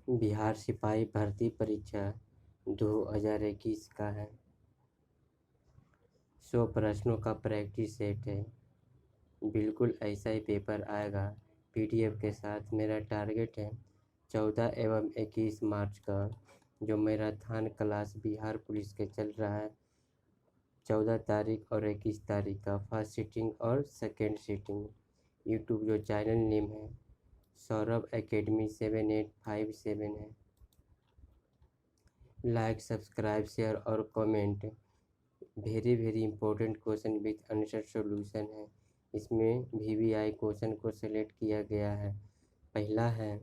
बिहार सिपाही भर्ती परीक्षा 2021 का है। 100 प्रश्नों का प्रैक्टिस सेट है। बिल्कुल ऐसा ही पेपर आएगा पीडीएफ के साथ। मेरा टारगेट है 14 एवं 21 मार्च का जो मैराथन क्लास बिहार पुलिस के चल रहा है। 14 तारीख और 21 तारीख का फर्स्ट सीटिंग और सेकेंड सीटिंग। यूट्यूब जो चैनल नेम है सौरभ एकेडमी 7857 है। लाइक, सब्सक्राइब, शेयर और comment. Very important question with answer solution है। इसमें वीवीआई क्वेश्चन को सिलेक्ट किया गया है। पहला है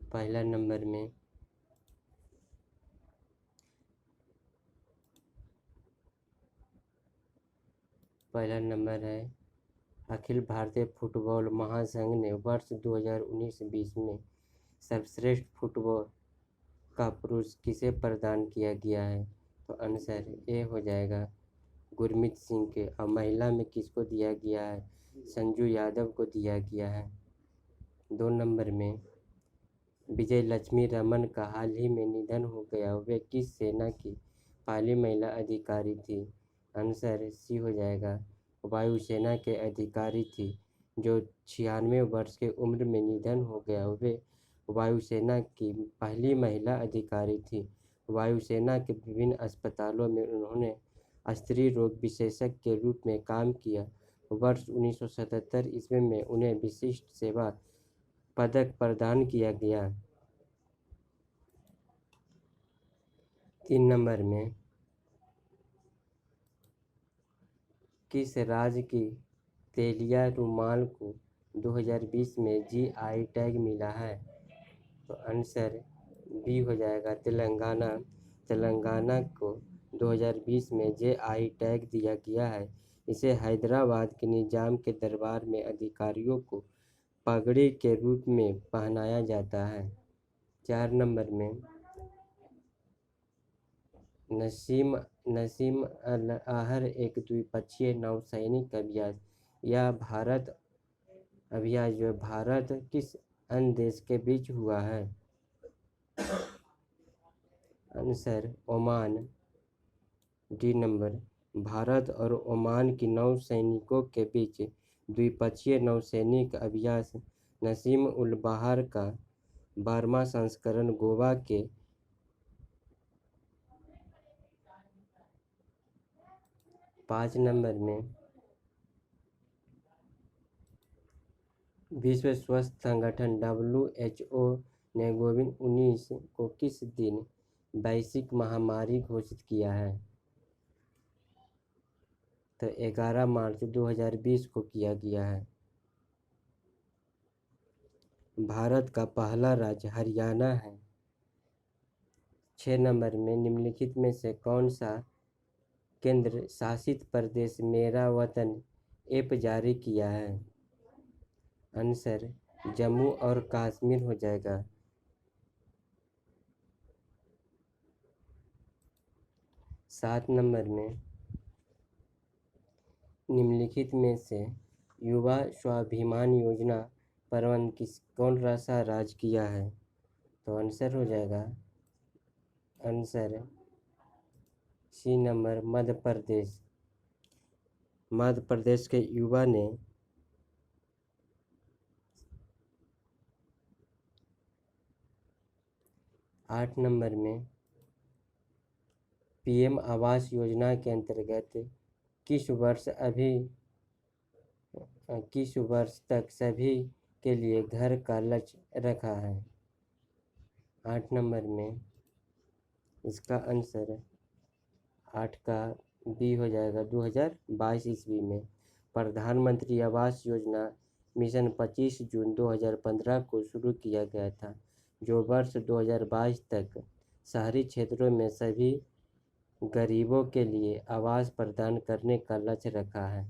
पहला नंबर में पहला नंबर है अखिल भारतीय फुटबॉल महासंघ ने वर्ष 2019-20 में सर्वश्रेष्ठ फुटबॉल का पुरस्कार किसे प्रदान किया गया है? तो आंसर ए हो जाएगा गुरमीत सिंह के। और महिला में किसको दिया गया है? संजू यादव को दिया गया है। 2 नंबर में विजय लक्ष्मी रमन का हाल ही में निधन हो गया। वे किस सेना की पहली महिला अधिकारी थी? आंसर सी हो जाएगा वायुसेना के अधिकारी थी जो 96 वर्ष के उम्र में निधन हो गया। वे वायुसेना की पहली महिला अधिकारी थी। वायुसेना के विभिन्न अस्पतालों में उन्होंने स्त्री रोग विशेषज्ञ के रूप में काम किया। वर्ष 1977 ईस्वी में उन्हें विशिष्ट सेवा पदक प्रदान किया गया। 3 नंबर में किस राज्य की तेलिया रुमाल को 2020 में जीआई टैग मिला है? तो आंसर बी हो जाएगा तेलंगाना। तेलंगाना को 2020 में जीआई टैग दिया गया है। इसे हैदराबाद के निजाम के दरबार में अधिकारियों को पगड़ी के रूप में पहनाया जाता है। 4 नंबर में नसीम अल आहर एक द्विपक्षीय नौसैनिक अभ्यास या भारत अभ्यास जो भारत किस अन्य देश के बीच हुआ है? Answer Oman. D number Bharat और ओमान की नौसैनिकों के बीच द्विपक्षीय नौसैनिक अभ्यास नसीम उल बहार का 12वां संस्करण गोवा के 5 नंबर में विश्व स्वास्थ्य संगठन WHO ने कोविड-19 को किस दिन वैश्विक महामारी घोषित किया है? तो 11 मार्च 2020 को किया गया है। भारत का पहला राज्य हरियाणा है। 6 नंबर में निम्नलिखित में से कौन सा केंद्र शासित प्रदेश मेरा वतन ऐप जारी किया है? आंसर जम्मू और कश्मीर हो जाएगा। 7 नंबर में निम्नलिखित में से युवा स्वाभिमान योजना प्रबंधन कौन सा राज्य किया है? तो आंसर हो जाएगा answer C number Madhya Pradesh. Madhya Pradesh के युवा ने 8 नंबर में पीएम आवास योजना के अंतर्गत किस वर्ष तक सभी के लिए घर का लक्ष्य रखा है? 8 नंबर में इसका आंसर 8 का बी हो जाएगा 2022 ईस्वी में। प्रधानमंत्री आवास योजना मिशन 25 जून 2015 को शुरू किया गया था जो वर्ष 2022 तक शहरी क्षेत्रों में सभी गरीबों के लिए आवास प्रदान करने का लक्ष्य रखा है।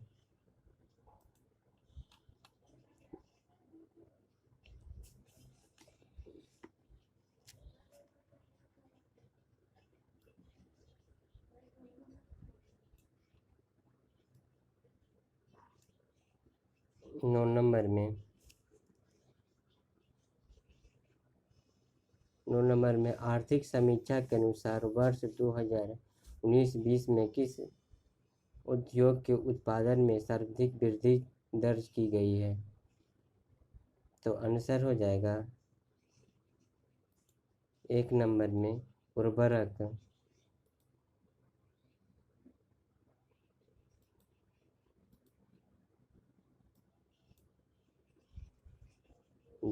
9 नंबर में 9 नंबर में आर्थिक समीक्षा के अनुसार वर्ष 2019-20 में किस उद्योग के उत्पादन में सर्वाधिक वृद्धि दर्ज की गई है? तो आंसर हो जाएगा 1 नंबर में उर्वरक।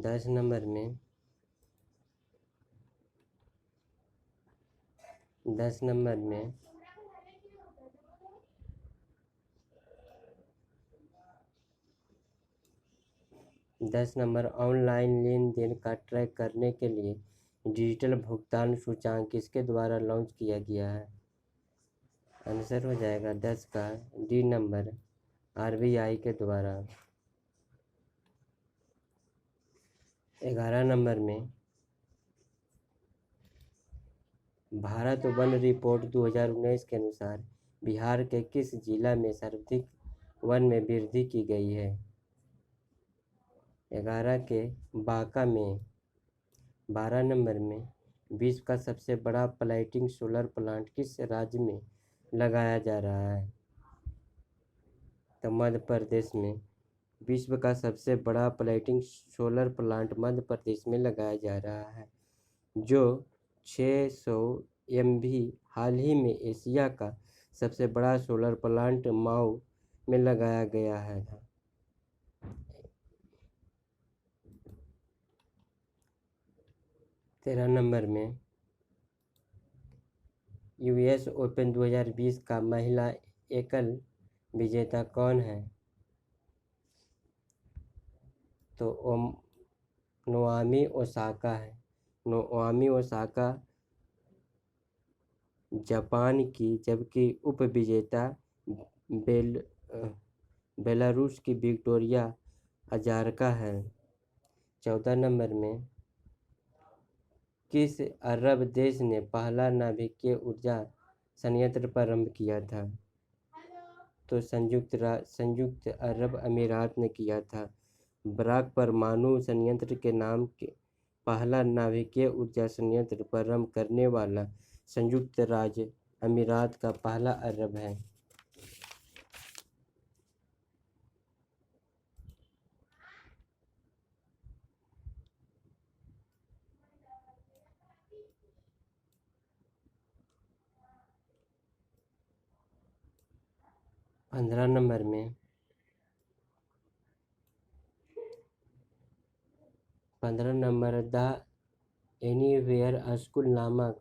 10 नंबर में 10 नंबर में 10 नंबर ऑनलाइन लेन देन का ट्रैक करने के लिए डिजिटल भुगतान सूचकांक किसके द्वारा लॉन्च किया गया है? आंसर हो जाएगा 10 का डी नंबर आरबीआई के द्वारा। 11 नंबर में भारत वन रिपोर्ट 2019 के अनुसार बिहार के किस जिला में सर्वाधिक वन में वृद्धि की गई है? 11 के बांका में। 12 नंबर में विश्व का सबसे बड़ा फ्लोटिंग सोलर प्लांट किस राज्य में लगाया जा रहा है? तो मध्य प्रदेश में। विश्व का सबसे बड़ा floating solar plant Madhya Pradesh में लगाया जा रहा है, जो 600 MV। हाल ही में एशिया का सबसे बड़ा सोलर प्लांट मऊ में लगाया गया है। 13 नंबर में US ओपन 2020 का महिला एकल विजेता कौन है? तो नोआमी ओसाका है। नोआमी ओसाका जापान की, जबकि उप विजेता बेलारूस की विक्टोरिया अजारका है। 14 नंबर में किस अरब देश ने पहला नाभिकीय ऊर्जा संयंत्र प्रारंभ किया था? तो संयुक्त अरब अमीरात ने किया था। ब्राक परमाणु संयंत्र के नाम के पहला नाभिकीय ऊर्जा संयंत्र प्रारंभ करने वाला संयुक्त राज्य अमीरात का पहला अरब है। पंद्रह नंबर में 15 नंबर द एनीवेयर स्कूल नामक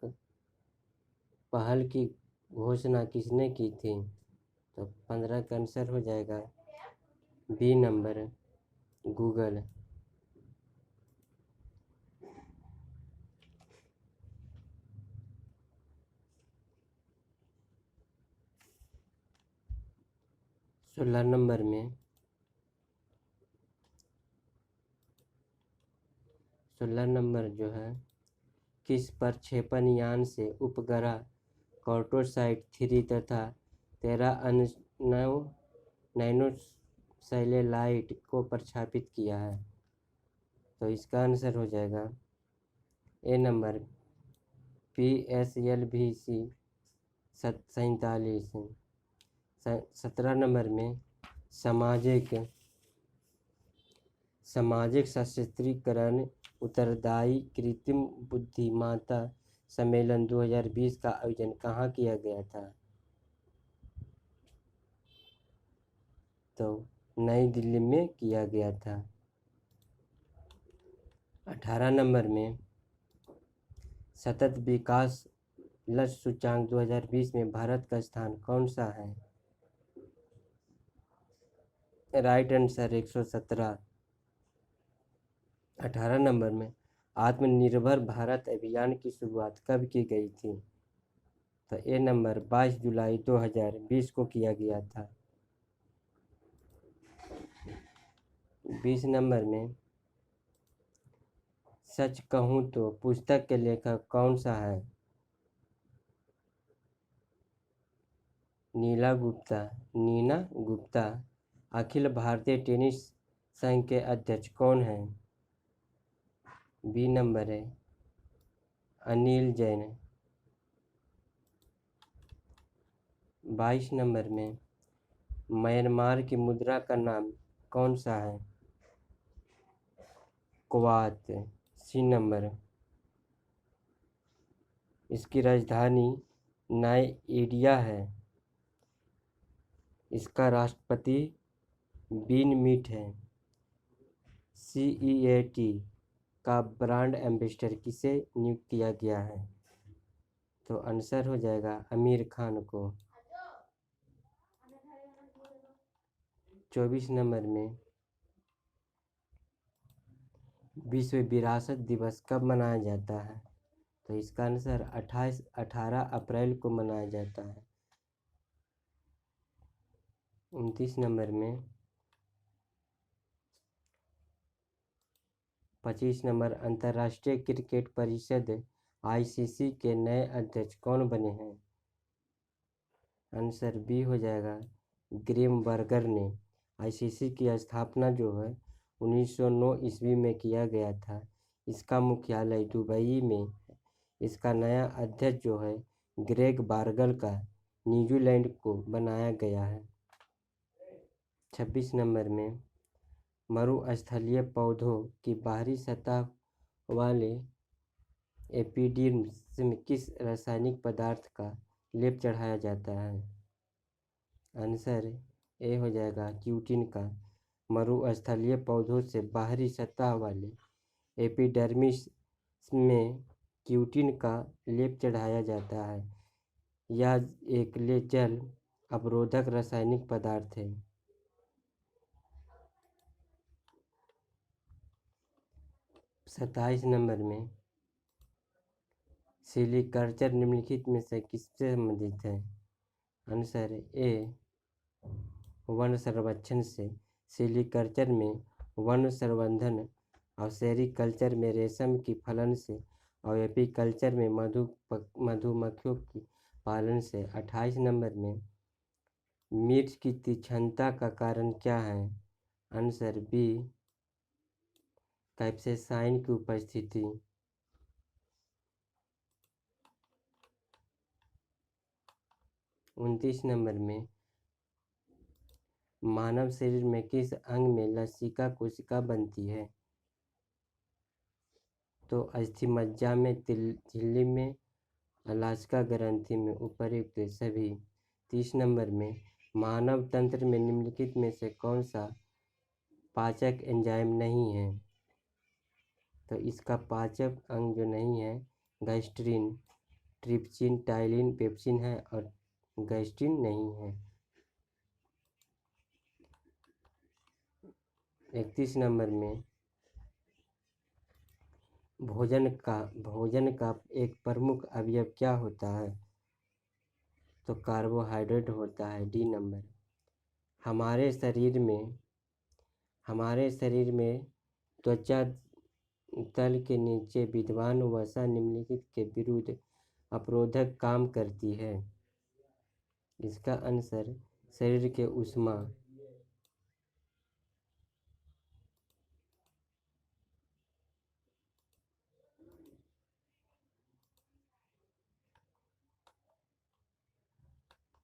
पहल की घोषणा किसने की थी? तो 15 का आंसर हो जाएगा बी नंबर गूगल। 16 नंबर में 16 नंबर जो है किस प्रक्षेपण यान से उपग्रह कार्टोसाइट 3 तथा 13 अन्य नैनो सैटेलाइट को प्रक्षेपित किया है? तो इसका आंसर हो जाएगा ए नंबर PSLV-C 47। 17 नंबर में सामाजिक सशक्तिकरण उत्तरदायी कृत्रिम बुद्धिमत्ता सम्मेलन 2020 का आयोजन कहाँ किया गया था? तो नई दिल्ली में किया गया था। 18 नंबर में सतत विकास लक्ष्य सूचकांक 2020 में भारत का स्थान कौन सा है? Right answer 117। 18 नंबर में आत्मनिर्भर भारत अभियान की शुरुआत कब की गई थी? तो ए नंबर 22 जुलाई 2020 को किया गया था। 20 नंबर में सच कहूँ तो पुस्तक के लेखक कौन सा है? नीना गुप्ता। अखिल भारतीय टेनिस संघ के अध्यक्ष कौन हैं? बी नंबर है अनिल जैन। 22 नंबर में म्यांमार की मुद्रा का नाम कौन सा है? कुवात। C number. इसकी राजधानी नाइजीरिया है। इसका राष्ट्रपति बिन मीट है। CEAT का ब्रांड एम्बेसडर किसे नियुक्त किया गया है? तो आंसर हो जाएगा आमिर खान को। 24 नंबर में विश्व विरासत दिवस कब मनाया जाता है? तो इसका आंसर 18 अप्रैल को मनाया जाता है। 29 नंबर में 25 नंबर अंतर्राष्ट्रीय क्रिकेट परिषद ICC के नए अध्यक्ष कौन बने हैं? आंसर बी हो जाएगा ग्रेम बर्गर ने। ICC की स्थापना जो है 1909 ईस्वी में किया गया था। इसका मुख्यालय दुबई में है। इसका नया अध्यक्ष जो है ग्रेग बार्गल का न्यूजीलैंड को बनाया गया है। 26 नंबर में मरुस्थलीय पौधों की बाहरी सतह वाले एपिडर्मिस में किस रासायनिक पदार्थ का लेप चढ़ाया जाता है? आंसर ए हो जाएगा क्यूटिन का। मरुस्थलीय पौधों से बाहरी सतह वाले एपिडर्मिस में क्यूटिन का लेप चढ़ाया जाता है। यह एक जल अवरोधक रासायनिक पदार्थ है। 27 नंबर में सिलीकल्चर निम्नलिखित में से किससे संबंधित है? आंसर ए वन संरक्षण से। सिलीकल्चर में वन संवर्धन और सेरीकल्चर में रेशम की फलन से और एपीकल्चर में मधुमक्खियों की पालन से। 28 नंबर में मिर्च की तीक्ष्णता का कारण क्या है? आंसर बी कैप्सेसाइन की उपस्थिति। 29 नंबर में मानव शरीर में किस अंग में लसिका कोशिका बनती है? तो अस्थिमज्जा में, झिल्ली में, अलास्का ग्रंथि में, उपर्युक्त सभी। 30 नंबर में मानव तंत्र में निम्नलिखित में से कौन सा पाचक एंजाइम नहीं है? तो इसका पाचक अंग जो नहीं है गैस्ट्रिन, ट्रिप्सिन, टाइलिन, पेप्सिन है और गैस्ट्रिन नहीं है। 31 नंबर में भोजन का एक प्रमुख अवयव क्या होता है? तो कार्बोहाइड्रेट होता है। D number. हमारे शरीर में त्वचा तल के नीचे विद्यमान वसा निम्नलिखित के विरुद्ध अवरोधक काम करती है। इसका आंसर शरीर के ऊष्मा।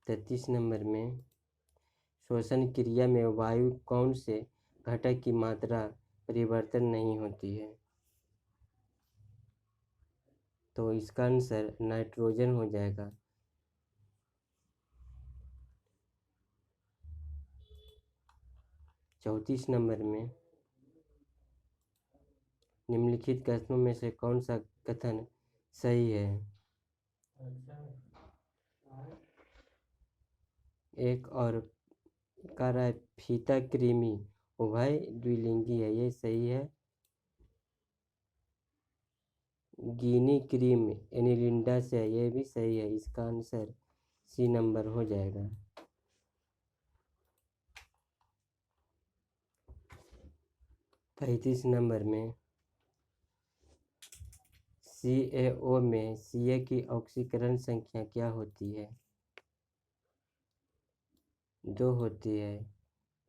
33 नंबर में श्वसन क्रिया में वायु कौन से घटक की मात्रा परिवर्तन नहीं होती है? तो इसका आंसर नाइट्रोजन हो जाएगा। 34 नंबर में निम्नलिखित कथनों में से कौन सा कथन सही है? एक और कह रहा है फीता कृमि उभय द्विलिंगी है, ये सही है। गिनी क्रीम एनिलिंडा से है, ये भी सही है। इसका आंसर सी नंबर हो जाएगा। 35 नंबर में CaO में Ca की ऑक्सीकरण संख्या क्या होती है? 2 होती है।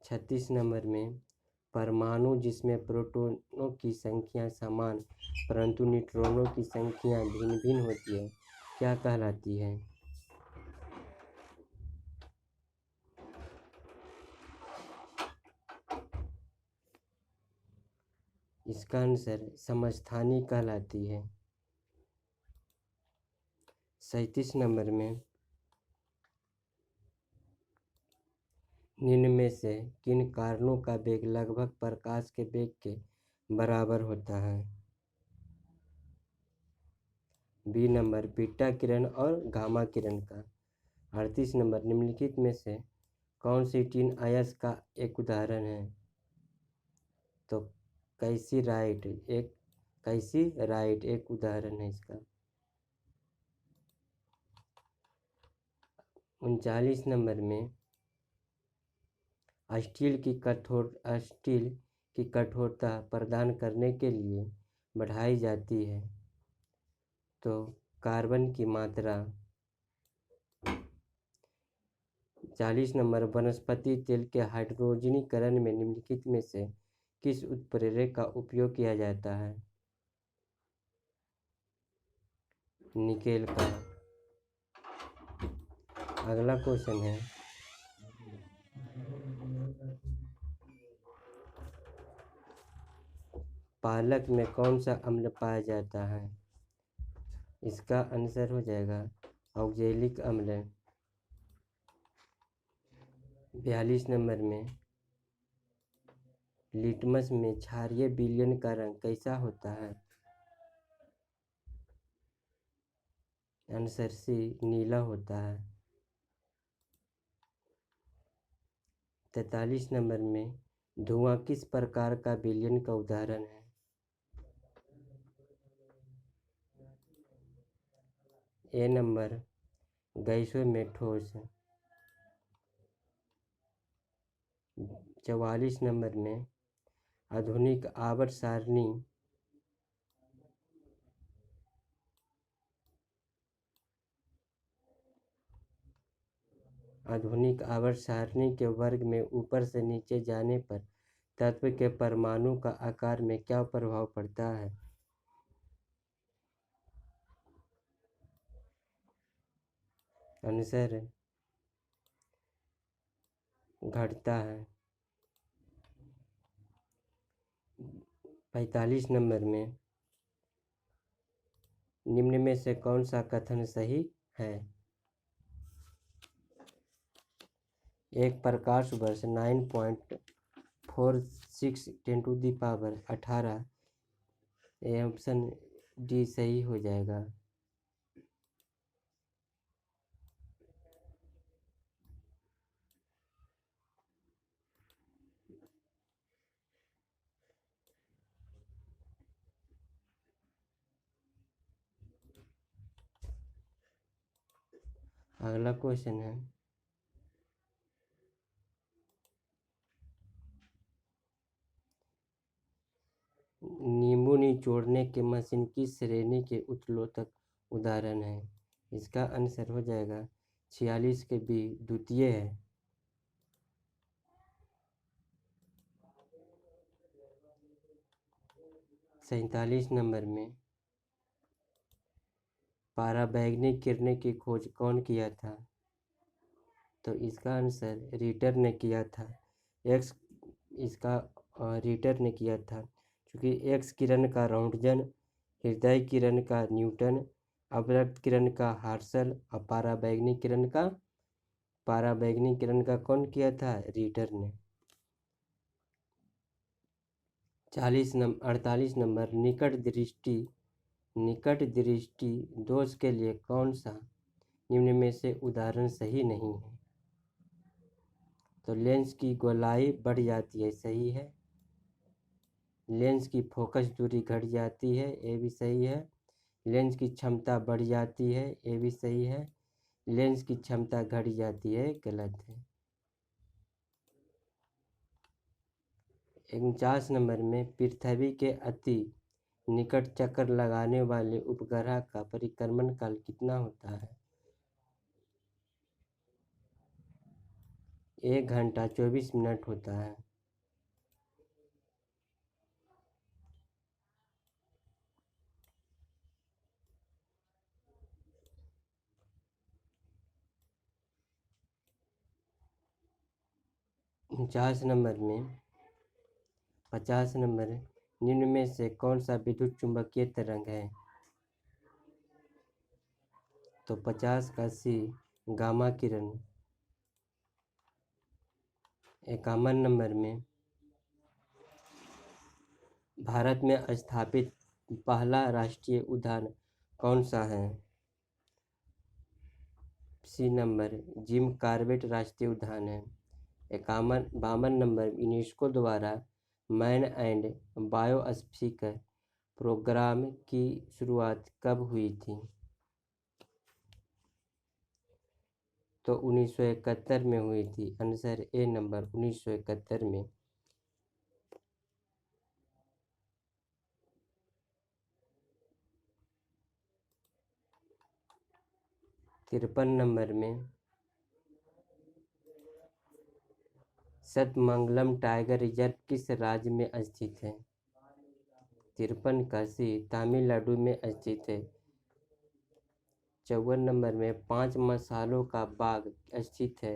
36 नंबर में परमाणु जिसमें प्रोटॉनों की संख्या समान परंतु न्यूट्रॉनों की संख्या भिन्न भिन्न होती है क्या कहलाती है? इसका आंसर समस्थानिक कहलाती है। 37 नंबर में निम्न में से किन कारणों का वेग लगभग प्रकाश के वेग के बराबर होता है? बी नंबर बीटा किरण और गामा किरण का। 38 नंबर निम्नलिखित में से कौन सी टीन अयस्क का एक उदाहरण है? तो कैसी राइट एक उदाहरण है इसका। 39 नंबर में स्टील की कठोरता प्रदान करने के लिए बढ़ाई जाती है तो कार्बन की मात्रा। 40 नंबर वनस्पति तेल के हाइड्रोजनीकरण में निम्नलिखित में से किस उत्प्रेरक का उपयोग किया जाता है? निकेल का। अगला क्वेश्चन है पालक में कौन सा अम्ल पाया जाता है? इसका आंसर हो जाएगा ऑक्जेलिक अम्ल। 42 नंबर में लिटमस में क्षारीय विलयन का रंग कैसा होता है? आंसर सी नीला होता है। 43 नंबर में धुआं किस प्रकार का विलयन का उदाहरण है? ए नंबर गैसों में ठोस। 44 नंबर में आधुनिक आवर्त सारणी के वर्ग में ऊपर से नीचे जाने पर तत्व के परमाणु का आकार में क्या प्रभाव पड़ता है? आंसर घटता है। 45 नंबर में निम्न में से कौन सा कथन सही है? एक प्रकाश वर्ष 9.46 × 10⁻18। ये ऑप्शन डी सही हो जाएगा। अगला क्वेश्चन है नींबू निचोड़ने के मशीन किस श्रेणी के उत्तोलक उदाहरण है? इसका आंसर हो जाएगा 46 के बी द्वितीय है। 47 नंबर में पराबैंगनी किरणें की खोज कौन किया था? तो इसका आंसर रीटर ने किया था। रीटर ने किया था क्योंकि एक्स किरण का रॉन्टजन, हृदय किरण का न्यूटन, अवरक्त किरण का हार्शल और पराबैंगनी किरण का कौन किया था? रीटर ने। 48 नंबर निकट दृष्टि दोष के लिए कौन सा निम्न में से उदाहरण सही नहीं है? तो लेंस की गोलाई बढ़ जाती है, सही है। लेंस की फोकस दूरी घट जाती है, ये भी सही है। लेंस की क्षमता बढ़ जाती है, ये भी सही है। लेंस की क्षमता घट जाती है, गलत है। 49 नंबर में पृथ्वी के अति निकट चक्कर लगाने वाले उपग्रह का परिक्रमण काल कितना होता है? 1 घंटा 24 मिनट होता है। 50 नंबर निम्न में से कौन सा विद्युत चुंबकीय तरंग है? तो 50 का सी गामा किरण। 51 नंबर में भारत में स्थापित पहला राष्ट्रीय उद्यान कौन सा है? सी नंबर जिम कॉर्बेट राष्ट्रीय उद्यान है। 52 नंबर यूनेस्को द्वारा मैन एंड बायोस्फीयर प्रोग्राम की शुरुआत कब हुई थी? तो 1971 में हुई थी। आंसर ए नंबर 1971 में। 53 नंबर में सतमंगलम टाइगर रिजर्व किस राज्य में स्थित है? 53 का सी तमिलनाडु में स्थित है। 54 नंबर में 5 मसालों का बाग स्थित है।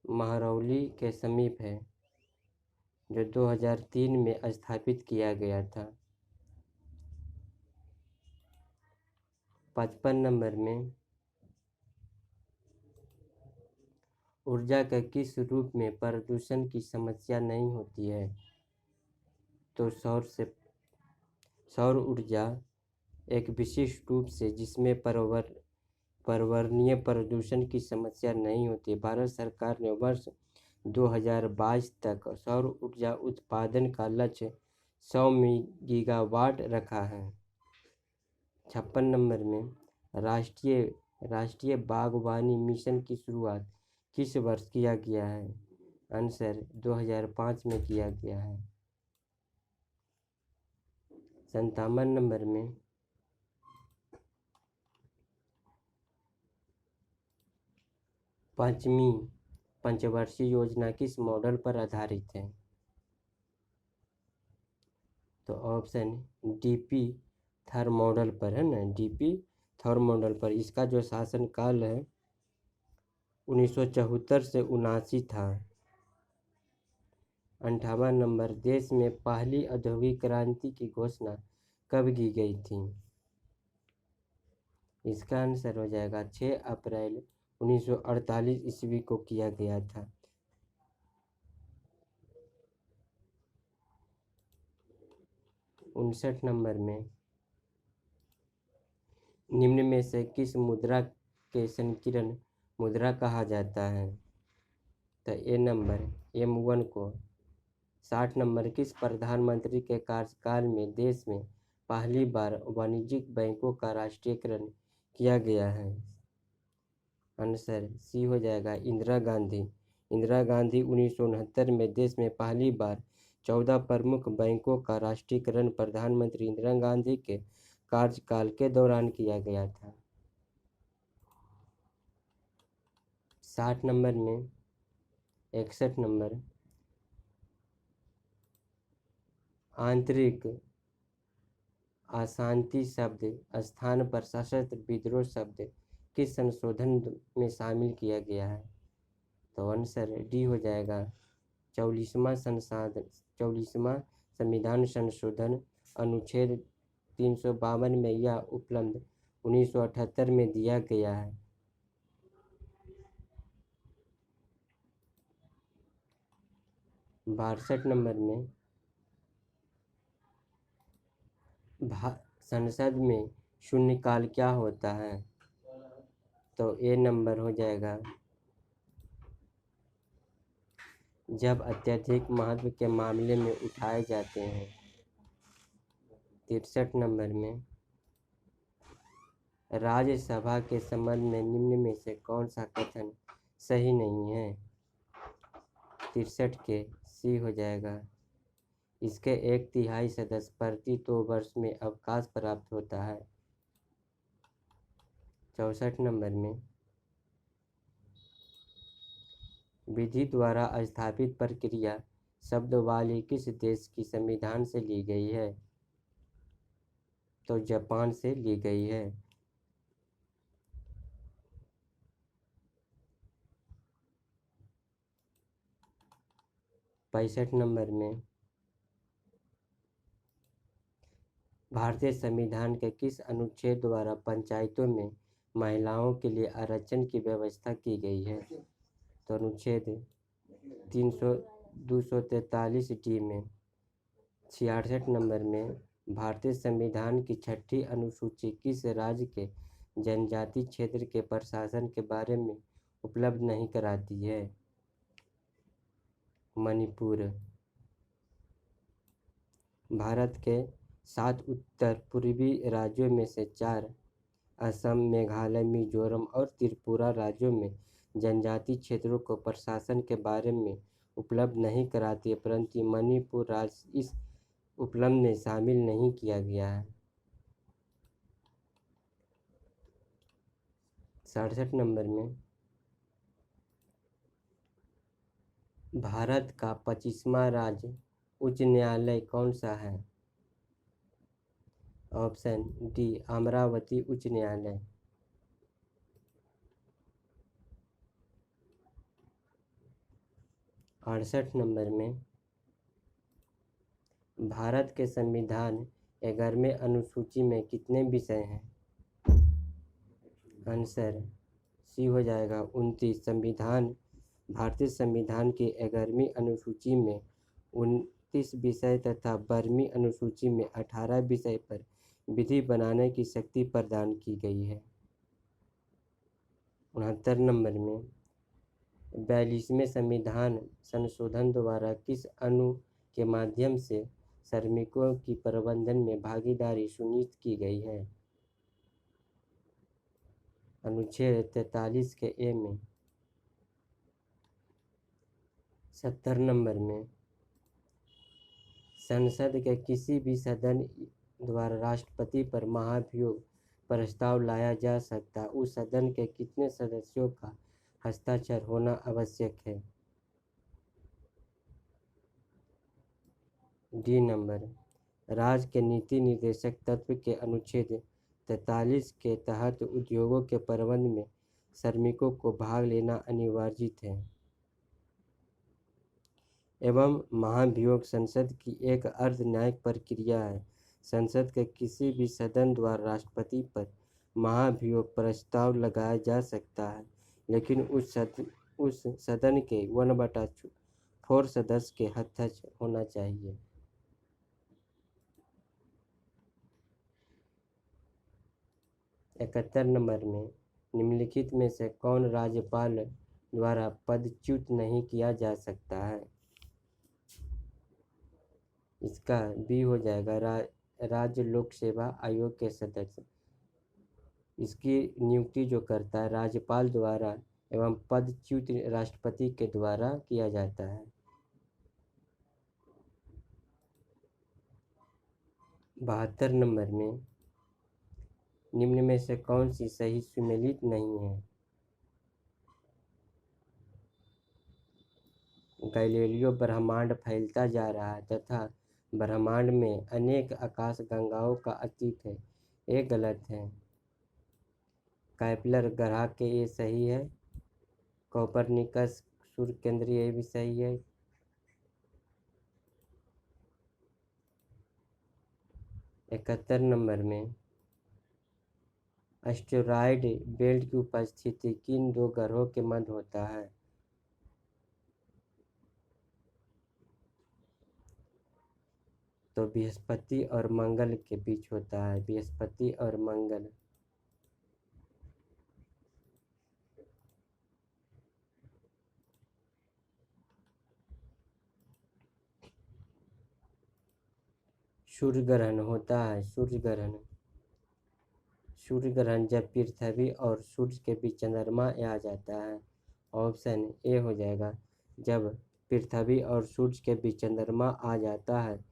महरौली के समीप है, जो 2003 में स्थापित किया गया था। 55 नंबर में ऊर्जा के किस रूप में प्रदूषण की समस्या नहीं होती है? तो सौर ऊर्जा एक विशिष्ट रूप से जिसमें पर्यावरणीय प्रदूषण की समस्या नहीं होती। भारत सरकार ने वर्ष 2022 तक सौर ऊर्जा उत्पादन का लक्ष्य 100 गीगावाट रखा है। 56 नंबर में राष्ट्रीय बागवानी मिशन की शुरुआत किस वर्ष किया गया है? आंसर 2005 में किया गया है। 57 नंबर में पांचवी पंचवर्षीय योजना किस मॉडल पर आधारित है? तो ऑप्शन डीपी थर मॉडल पर है ना, डीपी थर मॉडल पर। इसका जो शासनकाल है 1974 से 79 था। 58 नंबर देश में पहली औद्योगिक क्रांति की घोषणा कब की गई थी? इसका आंसर हो जाएगा 6 अप्रैल 1948 ईस्वी को किया गया था। 59 नंबर में निम्न में से किस मुद्रा के संकीर्ण मुद्रा कहा जाता है? तो ए नंबर M1 को। 60 नंबर किस प्रधानमंत्री के कार्यकाल में देश में पहली बार वाणिज्यिक बैंकों का राष्ट्रीयकरण किया गया है? आंसर सी हो जाएगा इंदिरा गांधी। इंदिरा गांधी 1969 में देश में पहली बार 14 प्रमुख बैंकों का राष्ट्रीयकरण प्रधानमंत्री इंदिरा गांधी के कार्यकाल के दौरान किया गया था। 60 नंबर में 61 नंबर आंतरिक अशांति शब्द स्थान पर सशस्त्र विद्रोह शब्द किस संशोधन में शामिल किया गया है? तो आंसर डी हो जाएगा 44वां संविधान संशोधन अनुच्छेद 352 में यह उपलब्ध 1978 में दिया गया है। 62 नंबर में संसद में शून्यकाल क्या होता है? तो ए नंबर हो जाएगा जब अत्यधिक महत्व के मामले में उठाए जाते हैं। 63 नंबर में राज्यसभा के संबंध में निम्न में से कौन सा कथन सही नहीं है? 63 के सी हो जाएगा इसके 1/3 सदस्य प्रति 2 वर्ष में अवकाश प्राप्त होता है। 64 नंबर में विधि द्वारा स्थापित प्रक्रिया शब्दावली किस देश की संविधान से ली गई है? तो जापान से ली गई है। 65 नंबर में भारतीय संविधान के किस अनुच्छेद द्वारा पंचायतों में महिलाओं के लिए आरक्षण की व्यवस्था की गई है? तो अनुच्छेद 243D में। 66 नंबर में भारतीय संविधान की 6ठी अनुसूची किस राज्य के जनजातीय क्षेत्र के प्रशासन के बारे में उपलब्ध नहीं कराती है? मणिपुर। भारत के 7 उत्तर पूर्वी राज्यों में से 4 असम, मेघालय, मिजोरम और त्रिपुरा राज्यों में जनजातीय क्षेत्रों को प्रशासन के बारे में उपलब्ध नहीं कराती है, परंतु मणिपुर राज्य इस उपलब्ध में शामिल नहीं किया गया है। 67 नंबर में भारत का 25वां राज्य उच्च न्यायालय कौन सा है? ऑप्शन डी अमरावती उच्च न्यायालय। 68 नंबर में भारत के संविधान 11वें अनुसूची में कितने विषय हैं? आंसर सी हो जाएगा 29। भारतीय संविधान की 11वीं अनुसूची में 29 विषय तथा 12वीं अनुसूची में 18 विषय पर विधि बनाने की शक्ति प्रदान की गई है। 69 नंबर में 42वें संविधान संशोधन द्वारा किस अनु के माध्यम से श्रमिकों की प्रबंधन में भागीदारी सुनिश्चित की गई है? अनुच्छेद 43 के ए में। 70 नंबर में संसद के किसी भी सदन द्वारा राष्ट्रपति पर महाभियोग प्रस्ताव लाया जा सकता, उस सदन के कितने सदस्यों का हस्ताक्षर होना आवश्यक है? D number. राज्य के नीति निर्देशक तत्व के अनुच्छेद 43 के तहत उद्योगों के प्रबंधन में श्रमिकों को भाग लेना अनिवार्य है एवं महाभियोग संसद की एक अर्ध न्यायिक प्रक्रिया है। संसद के किसी भी सदन द्वारा राष्ट्रपति पर महाभियोग प्रस्ताव लगाया जा सकता है, लेकिन उस सदन के 1/4 सदस्य के हस्ताक्षर होना चाहिए। 71 नंबर में निम्नलिखित में से कौन राज्यपाल द्वारा पदच्युत नहीं किया जा सकता है? इसका बी हो जाएगा राज्य लोक सेवा आयोग के सदस्य। इसकी नियुक्ति जो करता है राज्यपाल द्वारा एवं पदच्युत राष्ट्रपति के द्वारा किया जाता है। 72 नंबर में निम्न में से कौन सी सही सुमेलित नहीं है? गैलीलियो ब्रह्मांड फैलता जा रहा है तथा ब्रह्मांड में अनेक आकाश गंगाओं का अस्तित्व है, ये गलत है। कैपलर ग्रह के ये सही है। कोपरनिकस सूर्य केंद्रीय ये भी सही है। 71 नंबर में एस्टेरॉयड बेल्ट की उपस्थिति किन 2 ग्रहों के मध्य होता है? तो बृहस्पति और मंगल के बीच होता है, बृहस्पति और मंगल। सूर्य ग्रहण होता है, सूर्य ग्रहण जब पृथ्वी और सूर्य के बीच चंद्रमा आ जाता है। ऑप्शन ए हो जाएगा, जब पृथ्वी और सूर्य के बीच चंद्रमा आ जाता है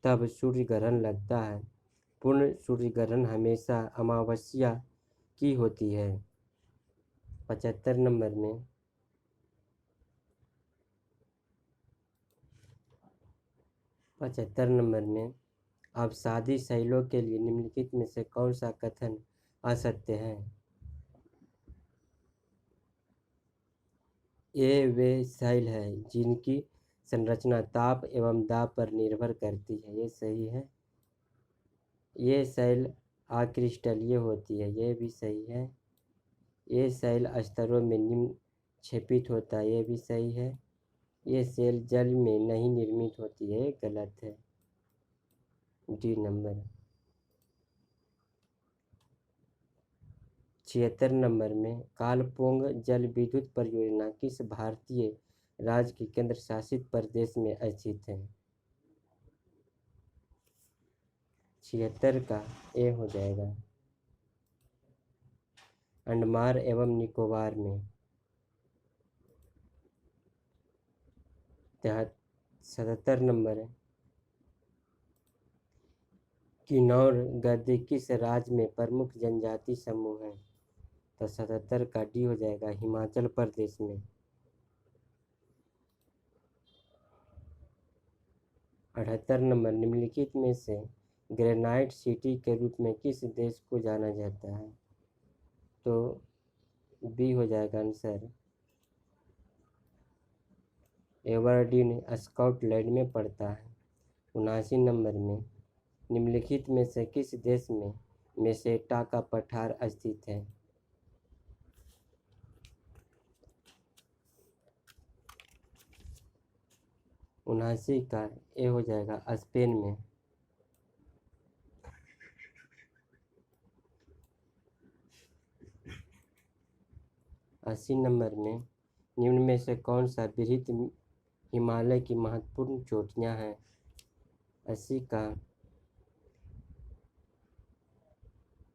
तब सूर्य ग्रहण लगता है। पूर्ण सूर्य ग्रहण हमेशा अमावस्या की होती है। 75 नंबर में 75 नंबर में अवसादी शैलों के लिए निम्नलिखित में से कौन सा कथन असत्य है? ये वे शैल है जिनकी संरचना ताप एवं दाब पर निर्भर करती है, ये सही है। ये सेल अक्रिस्टलीय होती है, ये भी सही है। ये सेल स्तरों में निक्षेपित होता है, ये भी सही है। ये सेल जल में नहीं निर्मित होती है, गलत है। D number. 76 नंबर में कालपोंग जल विद्युत परियोजना किस भारतीय राज्य के केंद्र शासित प्रदेश में स्थित है? 76 का ए हो जाएगा। अंडमान एवं निकोबार में। 77 नंबर है किन्नौर गद्दी किस राज्य में प्रमुख जनजाति समूह है? तो 77 का डी हो जाएगा, हिमाचल प्रदेश में। 78 नंबर निम्नलिखित में से ग्रेनाइट सिटी के रूप में किस देश को जाना जाता है? तो बी हो जाएगा आंसर, एबरडीन स्कॉटलैंड में पड़ता है। 79 नंबर में निम्नलिखित में से किस देश में मेसेटा का पठार स्थित है? उनासी का ए हो जाएगा, स्पेन में। 80 नंबर में निम्न में से कौन सा बृहत हिमालय की महत्वपूर्ण चोटियां हैं? 80 का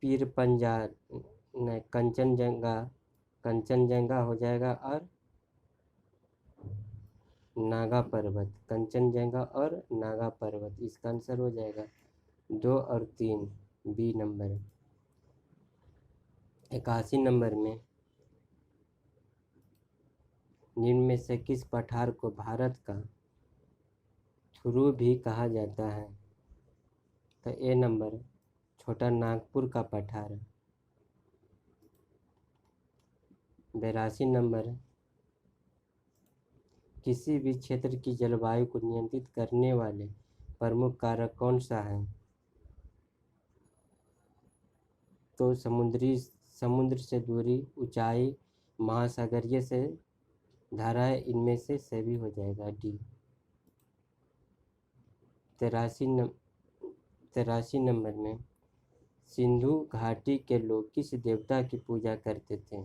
पीर पंजाल नहीं, कंचनजंगा हो जाएगा और नागा पर्वत। कंचनजंगा और नागा पर्वत इसका आंसर हो जाएगा। 2 और 3 बी नंबर। 81 नंबर में निम्न में से किस पठार को भारत का थुरु भी कहा जाता है? तो ए नंबर छोटा नागपुर का पठार। 82 नंबर किसी भी क्षेत्र की जलवायु को नियंत्रित करने वाले प्रमुख कारक कौन सा है? तो समुद्र से दूरी, ऊंचाई, महासागरीय से धाराएं, इनमें से सभी हो जाएगा डी। 83 नंबर में सिंधु घाटी के लोग किस देवता की पूजा करते थे?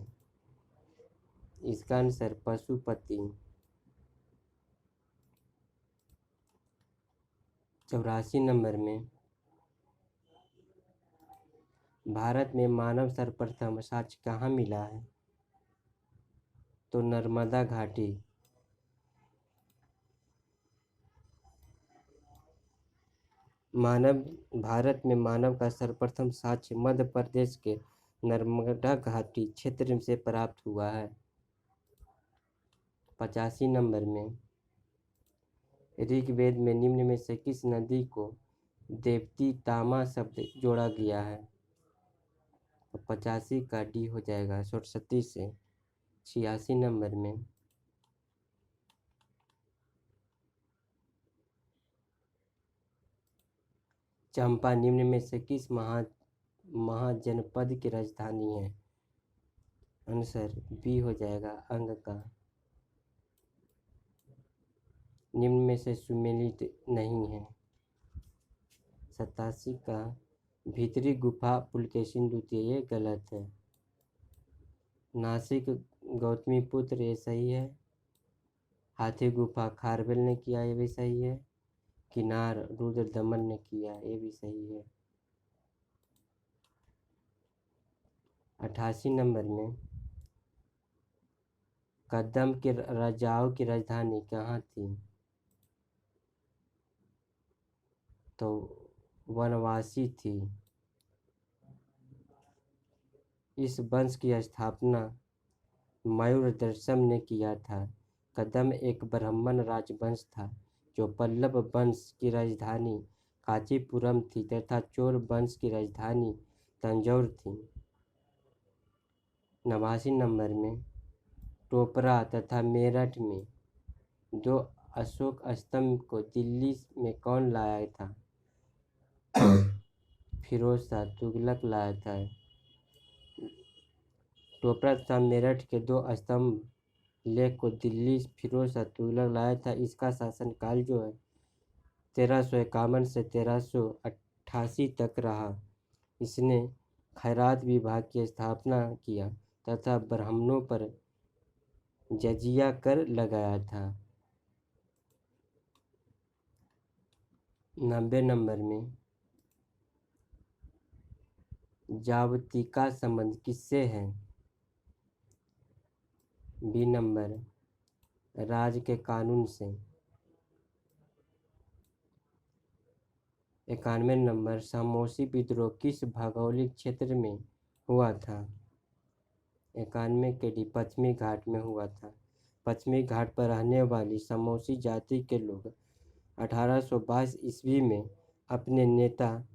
इसका आंसर पशुपति। 84 नंबर में भारत में मानव सर्वप्रथम साक्ष्य कहाँ मिला है? तो नर्मदा घाटी। भारत में मानव का सर्वप्रथम साक्ष्य मध्य प्रदेश के नर्मदा घाटी क्षेत्र से प्राप्त हुआ है। 85 नंबर में ऋग्वेद में निम्न में से किस नदी को देवती तामा शब्द जोड़ा गया है? तो 85 का डी हो जाएगा, सरस्वती से। 86 नंबर में चंपा निम्न में से किस महाजनपद की राजधानी है? आंसर बी हो जाएगा, अंग का। निम्न में से सुमेलित नहीं है। 87 का भीतरी गुफा पुलकेशिन द्वितीय, ये गलत है। नासिक गौतमी पुत्र, ये सही है। हाथी गुफा खारवेल ने किया, ये भी सही है। किनार रुद्र दमन ने किया, ये भी सही है। 88 नंबर में कदम के राजाओं की राजधानी कहाँ थी? तो वनवासी थी। इस वंश की स्थापना मयूरदर्शम ने किया था। कदम एक ब्राह्मण राजवंश था जो पल्लव वंश की राजधानी कांचीपुरम थी तथा चोल वंश की राजधानी तंजौर थी। 89 नंबर में टोपरा तथा मेरठ में दो अशोक स्तंभ को दिल्ली में कौन लाया था? फिरोज शाह तुगलक लाया था। टोपरा तथा मेरठ के 2 स्तंभ लेख को दिल्ली फिरोज शाह तुगलक लाया था। इसका शासनकाल जो है 1351 से 1388 तक रहा। इसने खैरात विभाग की स्थापना किया तथा ब्राह्मणों पर जजिया कर लगाया था। 90 नंबर में जावती का संबंध किससे है? बी नंबर राज के कानून से। 91 नंबर समोसी विद्रोह किस भौगोलिक क्षेत्र में हुआ था? 91 के डी पश्चिमी घाट में हुआ था। पश्चिमी घाट पर रहने वाली समोसी जाति के लोग 1822 ईस्वी में अपने नेता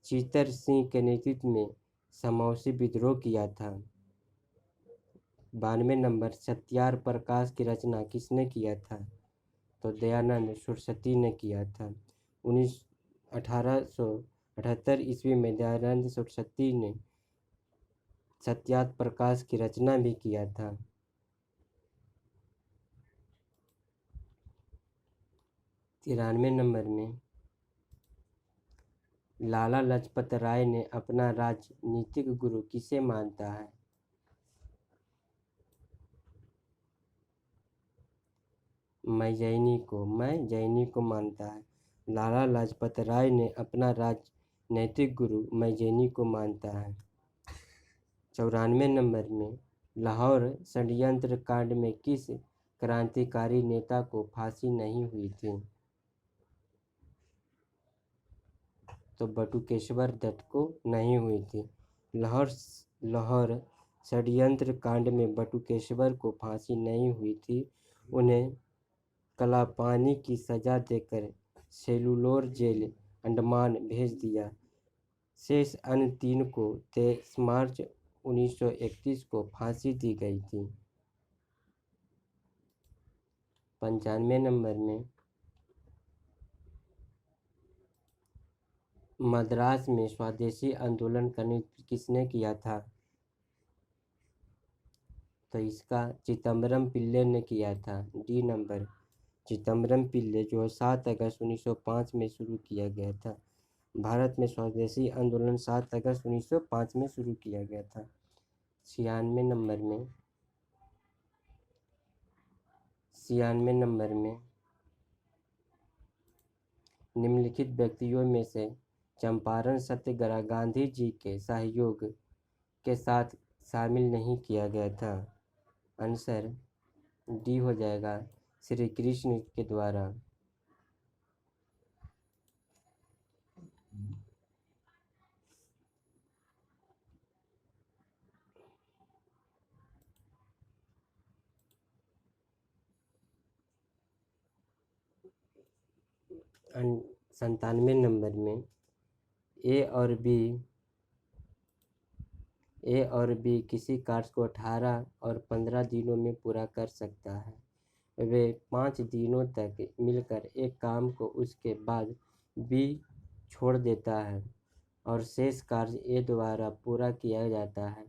चीतर सिंह के नेतृत्व में समोसी विद्रोह किया था। 92 नंबर सत्यार प्रकाश की रचना किसने किया था? तो दयानंद सरस्वती ने किया था। 1878 ईस्वी में दयानंद सरस्वती ने सत्यार्थ प्रकाश की रचना भी किया था। 93 नंबर में लाला लाजपत राय ने अपना राजनीतिक गुरु किसे मानता है? मैं जैनी को मानता है। लाला लाजपत राय ने अपना राजनीतिक गुरु मैं जैनी को मानता है। 94 नंबर में लाहौर षड्यंत्र कांड में किस क्रांतिकारी नेता को फांसी नहीं हुई थी? तो बटुकेश्वर दत्त को नहीं हुई थी। लाहौर षड्यंत्र कांड में बटुकेश्वर को फांसी नहीं हुई थी। उन्हें कलापानी की सजा देकर सेलुलोर जेल अंडमान भेज दिया। शेष अन्य 3 को 23 मार्च 1931 को फांसी दी गई थी। 95 नंबर में मद्रास में स्वदेशी आंदोलन का नेतृत्व किसने किया था? तो इसका चिदम्बरम पिल्ले ने किया था। डी नंबर चिदम्बरम पिल्ले जो 7 अगस्त 1905 में शुरू किया गया था। भारत में स्वदेशी आंदोलन 7 अगस्त 1905 में शुरू किया गया था। 96 नंबर में निम्नलिखित व्यक्तियों में से चंपारण सत्याग्रह गांधी जी के सहयोग के साथ शामिल नहीं किया गया था। आंसर डी हो जाएगा, श्री कृष्ण के द्वारा। और 97 नंबर में ए और बी किसी कार्य को 18 और 15 दिनों में पूरा कर सकता है। वे 5 दिनों तक मिलकर एक काम को उसके बाद बी छोड़ देता है और शेष कार्य ए द्वारा पूरा किया जाता है।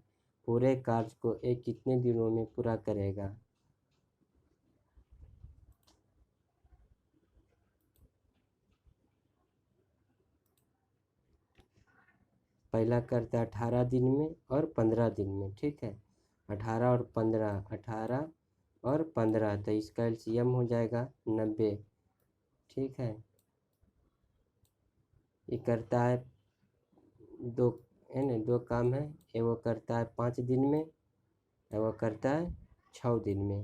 पूरे कार्य को ए कितने दिनों में पूरा करेगा? पहला करता है 18 दिन में और 15 दिन में, ठीक है। 18 और 15, तो इसका एलसीएम हो जाएगा 90, ठीक है। ये करता है दो, है ना, 2 काम है। ये वो करता है 5 दिन में, वो करता है 6 दिन में।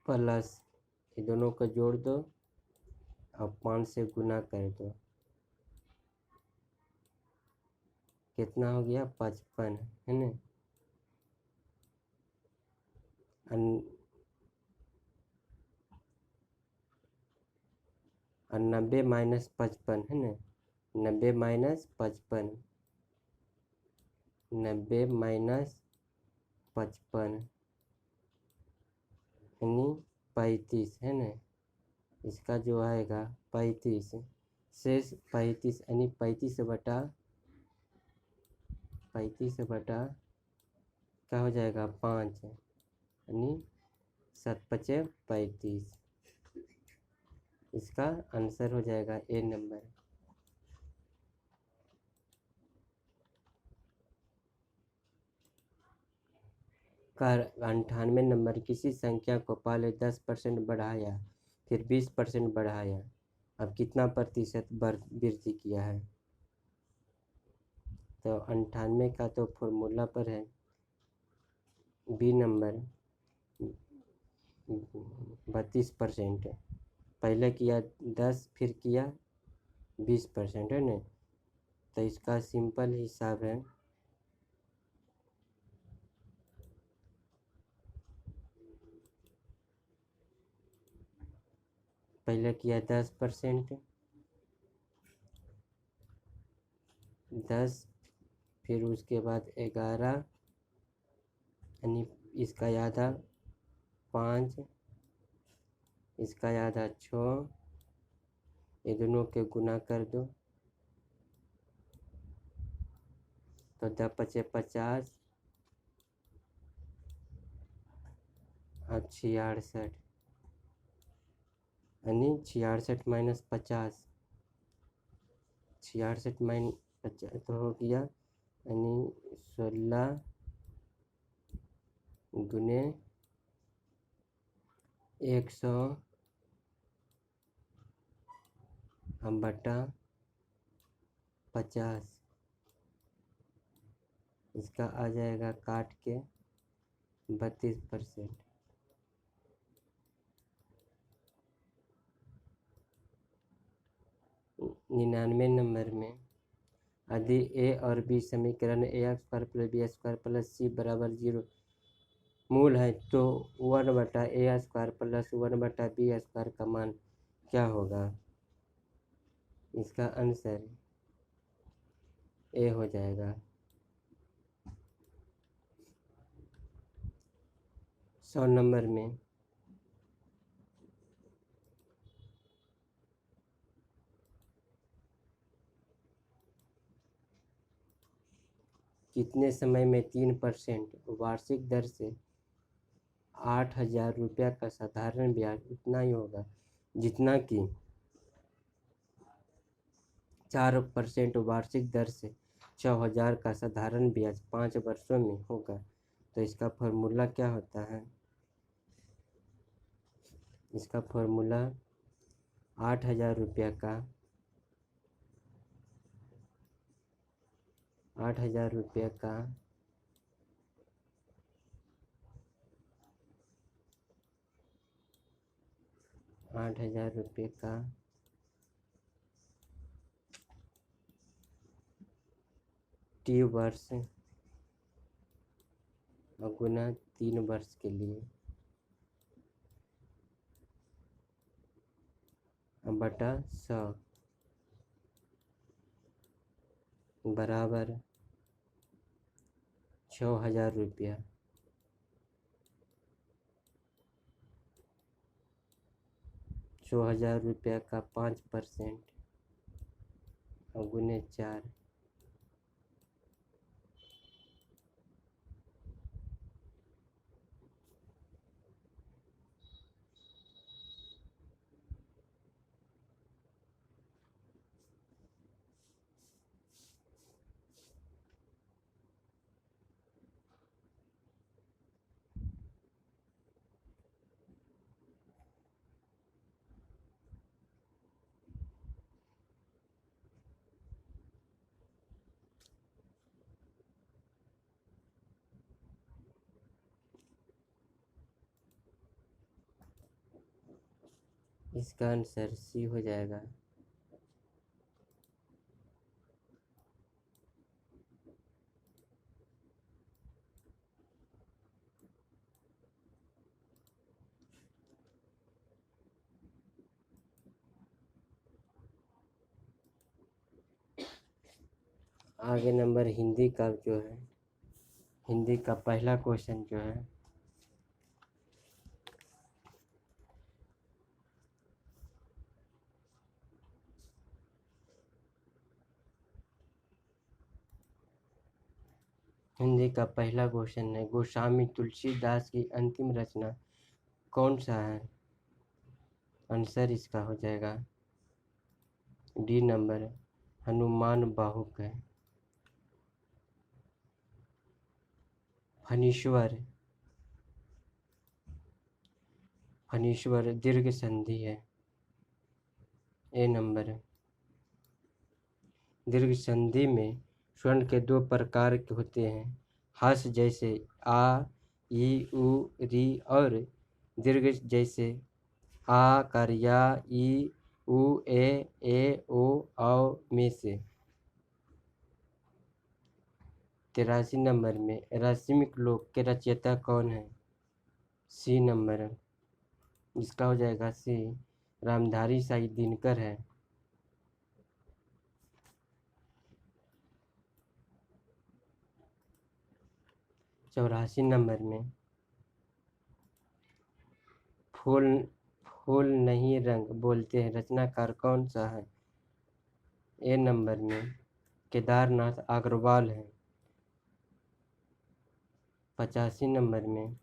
प्लस ये दोनों को जोड़ दो और 5 से गुना कर दो, कितना हो गया? 55, है ना। 90 माइनस 55, है ना। 90 माइनस 55, 90 माइनस 55, यानी 35 है ना। इसका जो आएगा 35 शेष 35 यानी 35 बटा क्या हो जाएगा 5 यानी 7×5 = 35। इसका आंसर हो जाएगा ए नंबर। का 98 नंबर किसी संख्या को पहले 10% बढ़ाया फिर 20% बढ़ाया, अब कितना प्रतिशत वृद्धि किया है। तो 98 का तो फॉर्मूला पर है बी नंबर 32%। पहले किया 10 फिर किया 20% है ना। तो इसका सिंपल हिसाब है पहले किया 10%, 10 फिर उसके बाद 11 यानी इसका आधा 5, इसका आधा 6, ये दोनों के गुना कर दो तो 10×5 = 50 और 66 यानी 66 - 50, 66 - 50 तो हो गया यानी 16 गुने 100 बटा 50। इसका आ जाएगा काट के 32%। 99 नंबर में यदि ए और बी समीकरण ax² + b² + c = 0 मूल है तो 1/a² + 1/b² का मान क्या होगा। इसका आंसर ए हो जाएगा। 100 नंबर में कितने समय में 3% वार्षिक दर से 8,000 रुपया का साधारण ब्याज उतना ही होगा जितना कि 4% वार्षिक दर से 6,000 का साधारण ब्याज 5 वर्षों में होगा। तो इसका फॉर्मूला क्या होता है। इसका फॉर्मूला 8,000 रुपया का 8,000 रुपये का 8,000 रुपये का टी वर्ष और गुना 3 वर्ष के लिए बटा 100 बराबर 6,000 रुपया। 6,000 रुपया का 5% और गुने 4। इसका आंसर सी हो जाएगा। आगे नंबर हिंदी का जो है, हिंदी का पहला क्वेश्चन जो है हिंदी का पहला क्वेश्चन है, गोस्वामी तुलसीदास की अंतिम रचना कौन सा है? आंसर इसका हो जाएगा डी नंबर, हनुमान बाहुक है। फणीश्वर, फणीश्वर दीर्घ संधि है। ए नंबर, दीर्घ संधि में स्वर्ण के दो प्रकार के होते हैं, हास जैसे आ, ई, उ, री और दीर्घ जैसे आ, कर, या, ई, उ, ए, ओ, औ में से। 83 नंबर में राशिमिक लोक के रचयिता कौन है? सी नंबर, जिसका हो जाएगा सी, रामधारी साई दिनकर है। 84 नंबर में फूल फूल नहीं रंग बोलते हैं रचनाकार कौन सा है? ए नंबर में केदारनाथ अग्रवाल है। 85 नंबर में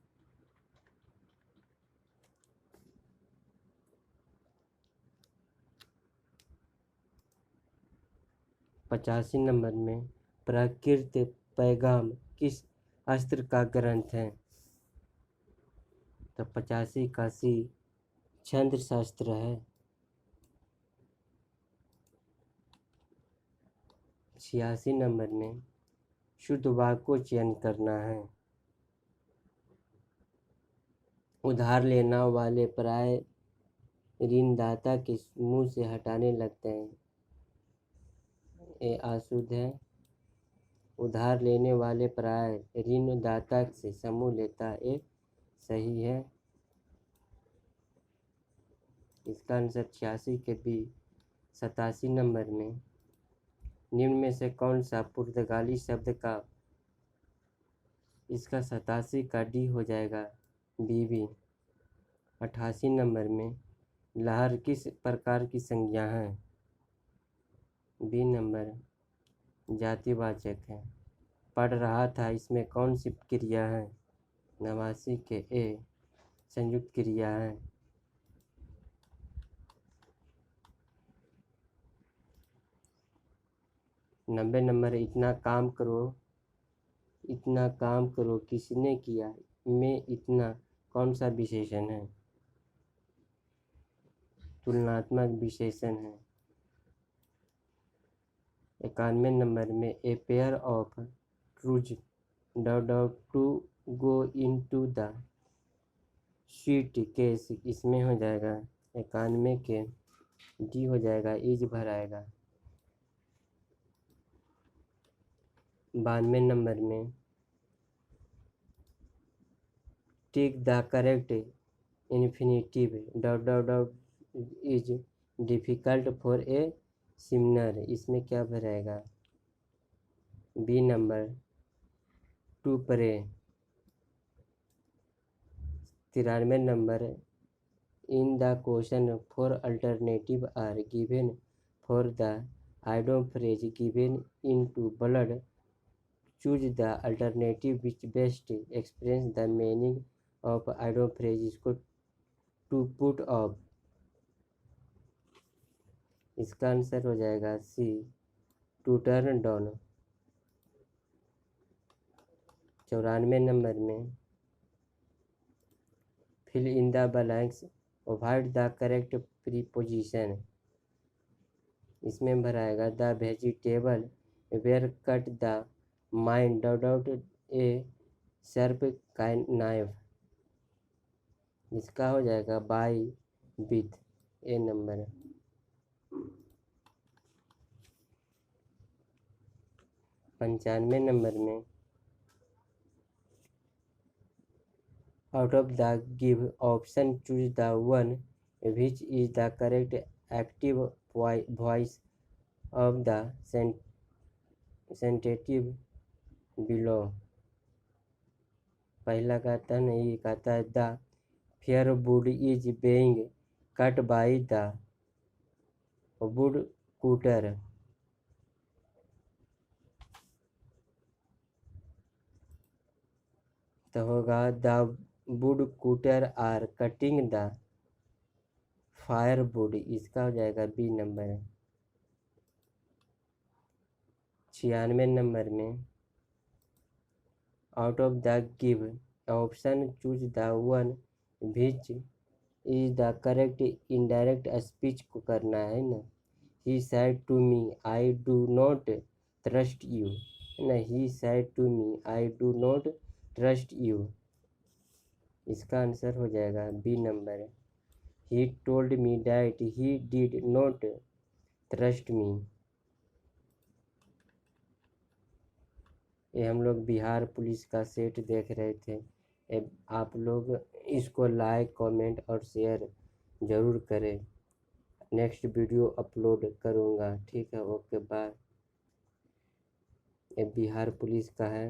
85 नंबर में प्राकृत पैगाम किस अस्त्र का ग्रंथ है? तो 85 का सी, छंद शास्त्र है। 86 नंबर में शुद्ध वाक्य को चयन करना है। उधार लेना वाले प्राय ऋणदाता के मुंह से हटाने लगते हैं। ये अशुद्ध है। उधार लेने वाले प्राय ऋणदाता से समूह लेता है, ये सही है। इसका आंसर 86 के बी। 87 नंबर में निम्न में से कौन सा पुर्तगाली शब्द का, इसका 87 का डी हो जाएगा बीबी। 88 नंबर में लहर किस प्रकार की संज्ञा है? बी नंबर, जातिवाचक है। पढ़ रहा था इसमें कौन सी क्रिया है? 89 के ए, संयुक्त क्रिया है। 90 नंबर, इतना काम करो किसने किया में इतना कौन सा विशेषण है? तुलनात्मक विशेषण है। 91 नंबर में a pair of trews to go into the suitcase, इसमें हो जाएगा 91 के डी हो जाएगा, इज भर आएगा। 92 नंबर में take the correct infinitive is difficult for a sinner, इसमें क्या भराएगा? B number, to pray. 93 number, in the question four alternative are given for the idiom phrase given in to bold, choose the alternative which best express the meaning of idiom phrase, इसको to put off. इसका answer हो जाएगा C, to turn down. 94 number में fill in the blanks, avoid the correct preposition, इसमें भराएगा the vegetable were cut the maid a sharp knife, इसका हो जाएगा by with. A number. 95 number में out of the give option choose the one which is the correct active voice of the sentence below. पहला कहता है नहीं, कहता है the firewood is being cut by the woodcutter. तो होगा the woodcutter are cutting the firewood, इसका हो जाएगा बी नंबर है। 96 नंबर में out of the give option choose the one which is the correct indirect speech को करना है ना। He said to me I do not trust you, ना he said to me I do not trust you, इसका answer हो जाएगा B number है। He told me that he did not trust me. ये हम लोग बिहार पुलिस का set देख रहे थे। आप लोग इसको लाइक कमेंट और शेयर ज़रूर करें। नेक्स्ट वीडियो अपलोड करूँगा, ठीक है, ओके बाय। ये बिहार पुलिस का है।